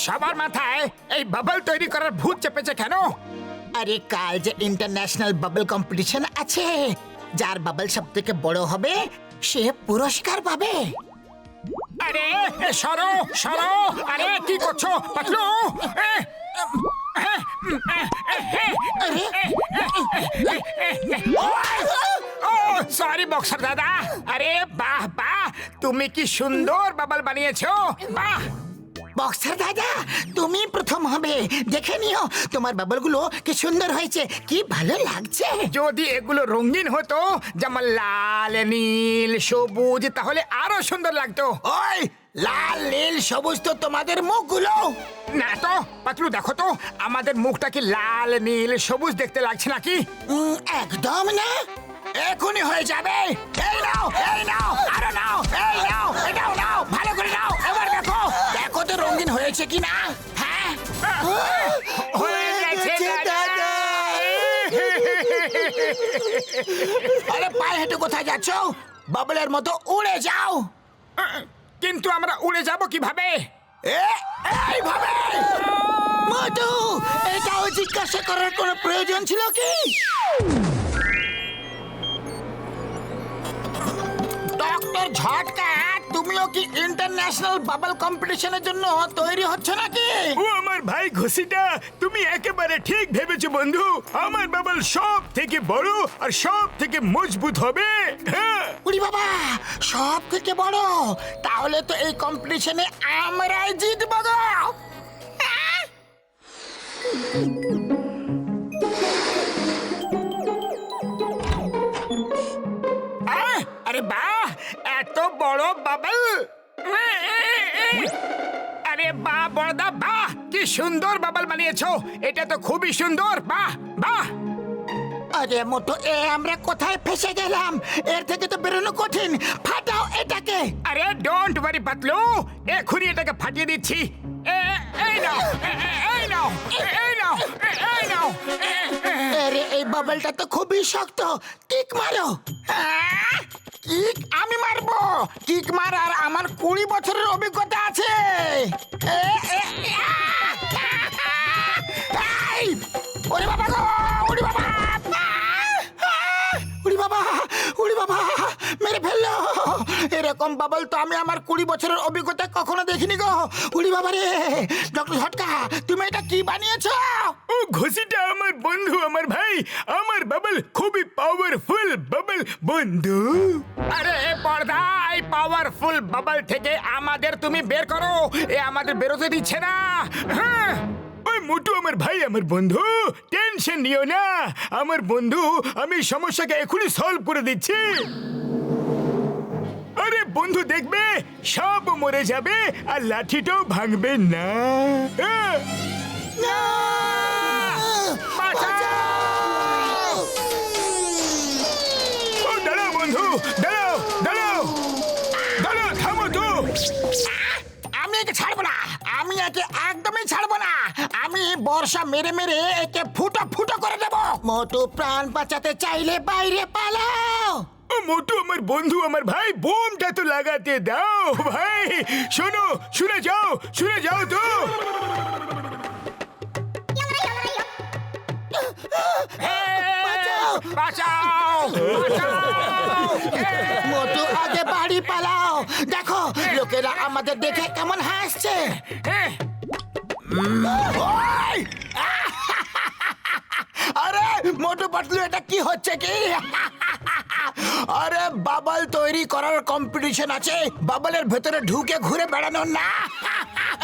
সবার মাথায় এই বাবল তৈরি করার ভূত চেপেছে কেন? আরে কাল যে ইন্টারন্যাশনাল বাবল কম্পিটিশন আছে, যার বাবল সব থেকে বড় হবে সে পুরস্কার পাবে। আরে সরো সরো, আরে কি করছো পাতলু? ও সরি বক্সার দাদা। আরে বাহ বাহ, তুমি কি সুন্দর বাবল বানিয়েছো, বাহ। বক্সার দাদা, তুমি প্রথম হবে, দেখে নিও তোমার বাবলগুলো কি সুন্দর হয়েছে, কি ভালো লাগছে। যদি এগুলো রঙিন হতো, যেমন লাল নীল সবুজ, তাহলে আরো সুন্দর লাগতো। ওই লাল নীল সবুজ তো তোমাদের মুখগুলো। না তো পাতলু, দেখো তো আমাদের মুখটা কি লাল নীল সবুজ দেখতে লাগছে নাকি? একদম না, এখনই হয়ে যাবে। এই নাও, এই নাও, আরো নাও, এই নাও, এটাও নাও, ভালো করে নাও। এবার দেখো, দেখো তো রঙিন হয়েছে কিনা। হ্যাঁ, হয়ে গেছে দাদা। আরে পায়ে হেঁটে কোথায় যাচ্ছ? বাবলের মতো উড়ে যাও। কিন্তু আমরা উড়ে যাব কিভাবে? এইভাবে। মধু, এটাও জিজ্ঞাসা করার কোনো প্রয়োজন ছিল কি? ডক্টর ঝটকা, তুমিও কি ইন্টারন্যাশনাল বাবল কম্পিটিশনের জন্য তৈরি হচ্ছ নাকি? ও আমার ভাই ঘুষিটা, তুমি একেবারে ঠিক ভেবেছো বন্ধু। আমার বাবল সব থেকে বড় আর সব থেকে মজবুত হবে। হ্যাঁ। উড়ি বাবা, সব থেকে বড়, তাহলে তো এই কম্পিটিশনে আমরাই জিতব গো। আরে বাহ, এত বড় বাবল। আরে বাহ বড়দা, বাহ কি সুন্দর বাবল বানিয়েছো। এটা তো খুবই সুন্দর, বাহ বাহ। আরে মোটো, আমরা কোথায় ফেসে গেলাম? এর থেকে তো বেরোনো কঠিন। ফাটাও এটাকে। আরে ডোন্ট ওয়ারি পাতলু, এখনই এটাকে ফাটিয়ে দিচ্ছি। এই নাও, এই নাও, এই নাও, এই নাও। আরে এই বাবলটা তো খুবই শক্ত, কিক মারো। কিক আমি মারবো? কিক মারার আমার 20 বছরের অভিজ্ঞতা আছে। ওরে বাবা গো, ওরে বাবা, উড়ি বাবা, উড়ি বাবা, মেরে ফেললো। এরকম বাবল তো আমি আমার 20 বছরের অভিজ্ঞতা কখনো দেখিনি গো। উড়ি বাবা রে, ডক্টর ঝটকা, তুমি এটা কি বানিয়েছো? ও ঘুষিটা আমার বন্ধু, আমার ভাই, আমার বাবল খুবই পাওয়ারফুল বাবল বন্ধু। আরে পর্দা, এই পাওয়ারফুল বাবল থেকে আমাদের তুমি বের করো, এ আমাদের বেরোতে দিচ্ছে না। হ্যাঁ, ওই মোটু আমার ভাই, আমার বন্ধু, টেনশন নিও না আমার বন্ধু, আমি সমস্যাকে এখনই সলভ করে দিচ্ছি। আরে বন্ধু দেখবে, সব মরে যাবে আর লাঠিটাও ভাঙবে না। ও দাঁড়াও বন্ধু, দাঁড়াও দাঁড়াও দাঁড়াও, থামো তো। আমি একে ছাড়বো না, আমি একে একদমই ছাড়বো না। আমি বর্ষা মেরে মেরে একে ফুটো ফুটো করে দেবো। মোটু, প্রাণ বাঁচাতে চাইলে বাইরে পালাও। ও মোটু আমার বন্ধু, আমার ভাই, বোমটা তো লাগাতে দাও ভাই। শোনো, শুনে যাও, শুনে যাও তো। বাঁচাও, বাঁচাও, বাঁচাও। মোটু আগে বাড়ি পালাও। দেখো লোকেরা আমাদের দেখে কেমন হাসছে। ওই! আরে মোটু পাতলু, এটা কি হচ্ছে কি? আরে বাবল তৈরি করার কম্পিটিশন আছে, বাবলের ভেতরে ঢুকে ঘুরে বেড়ানো না।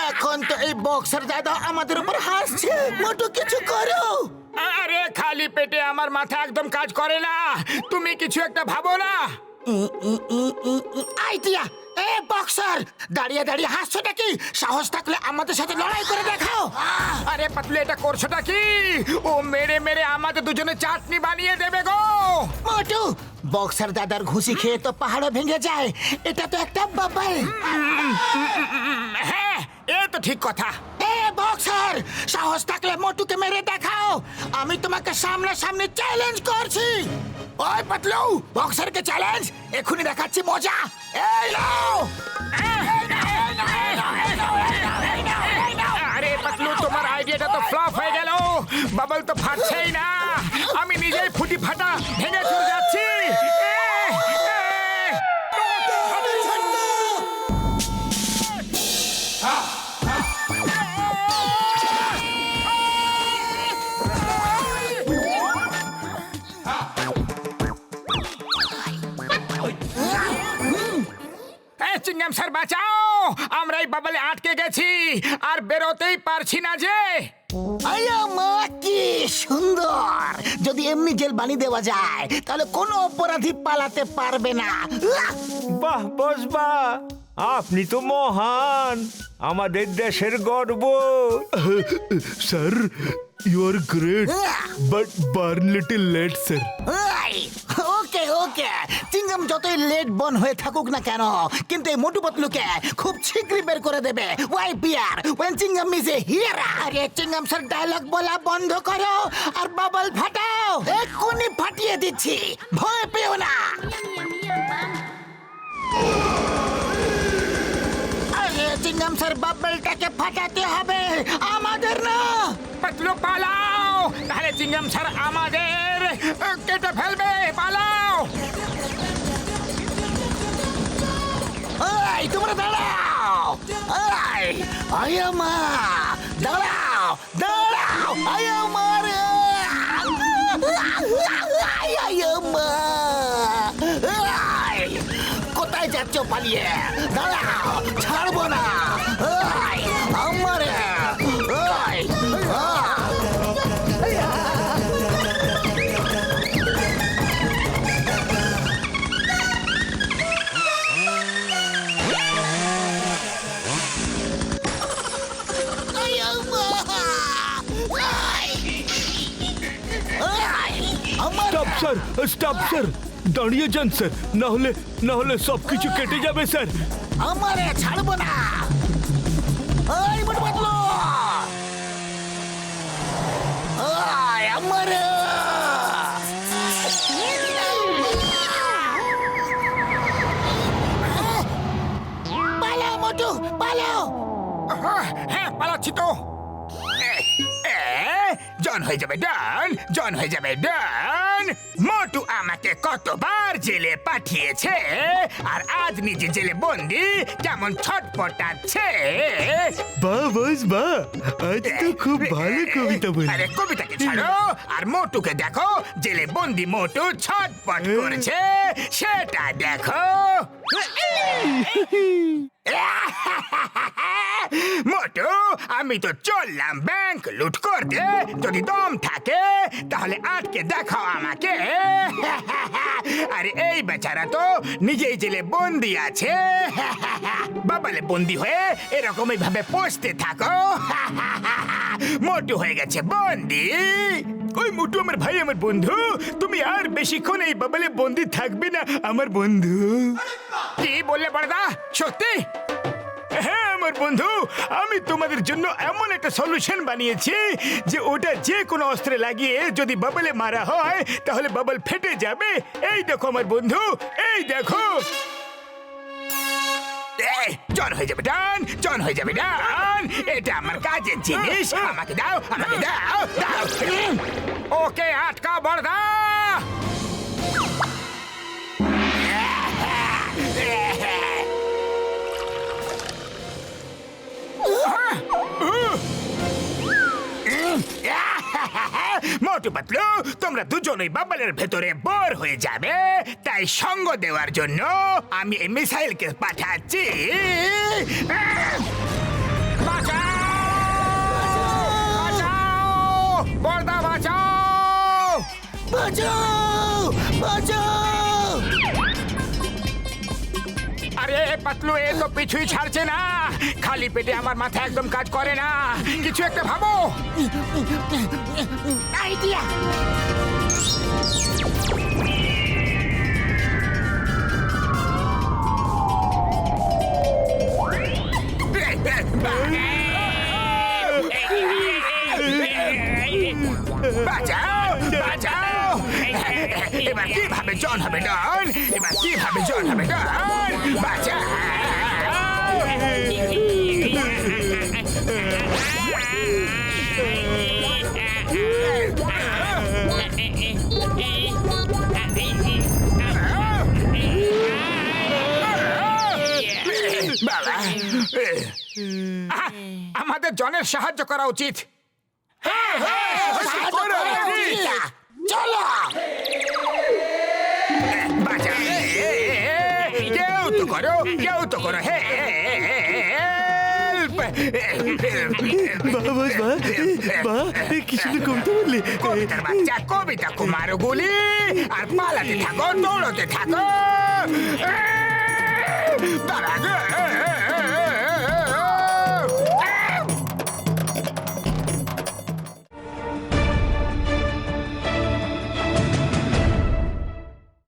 এখন তো এই বক্সার দাদা আমাদের উপর হাসছে। মোটু কিছু করো। আরে খালি পেটে আমার মাথা একদম কাজ করে না, তুমি কিছু একটা ভাবো না। আইডিয়া। এ বক্সার, দাঁড়িয়ে দাঁড়িয়ে হাসছোটা কি? সাহস থাকলে আমাদের সাথে লড়াই করে দেখাও। আরে পাতলু, এটা করছোটা কি? ও মেরে মেরে আমাদের দুজনে চাটনি বানিয়ে দেবে গো। মোটু, বক্সার দাদার ঘুষি খেয়ে তো পাহাড়ও ভেঙে যায়, এটা তো একটা বাবল। হ্যাঁ, এ তো ঠিক কথা। এ বক্সার, সাহস থাকলে মোটুকে মেরে দেখাও। আমি তোমাকে সামনাসামনি চ্যালেঞ্জ করছি। ওই পাতলু, বক্সারকে চ্যালেঞ্জ, এখনই দেখাচ্ছি মজা। এই নাও, এই নাও, এই নাও, এই নাও, এই নাও, এই নাও, এই নাও, এই নাও। তো ফ্লপ হয়ে গেল, বাবল তো ফাটছেই না, আমি নিজেই ফুটি ফাটা ভেঙে চলে যাচ্ছি। চিংগাম স্যার বাঁচাও, আমরা এই বাবলে আটকে গেছি আর বেরোতেই পারছি না যে। আয়া মা কি সুন্দর! যদি এমনি জেল বানিয়ে দেওয়া যায় তাহলে কোনো অপরাধী পালাতে পারবে না। বাহ বস বাহ, আপনি তো মহান, আমাদের দেশের গর্ব। Sir, you are great, but burn little late, sir. ওকে ওকে, চিংগাম যতই লেট বন হয়ে থাকুক না কেন, কিন্তু এই মোটু পাতলুকে খুব শীঘ্রই বের করে দেবে। Why peer when chewing gum is a here. আরে চিংগাম স্যার ডায়লগ বলা বন্ধ করো আর বাবল ফাটাও, এক্ষুনি ফাটিয়ে দিচ্ছি, ভয় পেও না। আরে চিংগাম স্যার বাবলটাকে ফাটাতে হবে, আমাদের না। পাতলু পালাও, তাহলে চিংগাম স্যার আমাদের কেটে ফেলবে, পালাও। এই তোমরা দাঁড়াও, আয়া মা দাঁড়াও দাঁড়াও, আয়া মা রে, আয়া মা, কোথায় যাচ্ছ পালিয়ে? দাঁড়াও, ছাড়বো না, আমারে Stop, sir. Stop, sir. দাঁড়িয়ে যান স্যার, না হলে সবকিছু কেটে যাবে স্যার। আমারে ছাড়বো না। এই মোটু পাতলু, আমারে পালাও মোটু পালাও। হ্যাঁ পালাচ্ছি তো। জন হয়ে যাবে ডান, জন হয়ে যাবে ডান। মোটু আমাকে কতবার জেলে পাঠিয়েছে, আর আজ নিজে জেলে বন্দি, কেমন ছটপটাচ্ছে। বাহ বস বাহ, আজ তো খুব ভালো কবিতা বলি। আরে কবিতাকে ছাড়ো, আর মোটুকে দেখো, জেলে বন্দি মোটু ছটপট করছে, সেটা দেখো। মোটু, আমি তো চললাম ব্যাংক লুট করতে, যদি দম থাকে তাহলে আটকে দেখাও আমাকে। আরে এই বেচারা তো নিজেই জেলে বন্দি আছে, বাবালে বন্দি হয়ে এরকমই ভাবে পচতে থাকো। মোটু হয়ে গেছে বন্দি। ওই মোটু আমার ভাই, আমার বন্ধু, তুমি আর বেশিক্ষণ এই বাবালে বন্দি থাকবে না আমার বন্ধু। কি বললে বড়দা, সত্যি? হ্যাঁ আমার বন্ধু, আমি তোমাদের জন্য এমন একটা সলিউশন বানিয়েছি যে ওটা যে কোনো অস্ত্রে লাগিয়ে যদি বাবলে মারা হয় তাহলে বাবল ফেটে যাবে। এই দেখো আমার বন্ধু, এই দেখো। জন হয়ে যাবে ডান, জন হয়ে যাবে ডান, এটা আমার কাজের জিনিস, আমাকে দাও, আমাকে দাও, দাও। ওকে আটকাও বড়দা। মোটু পাতলু, তোমরা দুজনেই বাবলের ভেতরে বোর হয়ে যাবে, তাই সঙ্গ দেওয়ার জন্য আমি এই মিসাইলকে পাঠাচ্ছি। বাঁচাও, বাঁচাও, বড়দা বাঁচাও, বাঁচাও বাঁচাও। আরে পাতলু, এ তো পিছুই ছাড়ছে না, খালি পেটে আমার মাথা একদম কাজ করে না, কিছু একটা ভাবো। আইডিয়া। বাঁচাও, বাঁচাও। এবার কিভাবে জন হবে ডন, এবার কিভাবে জন হবে ডন, বাঁচাও। আমাদের জনের সাহায্য করা উচিত। সাহায্য করা উচিত। চলো বাঁচা। কেউ তো করো, কেউ তো করো। কি সুন্দর কবিতা বললি। কবিতার বাচ্চা, কবিতা কুমার গুলি আর পালাতে থাকো, দৌড়তে থাকো। তার আগে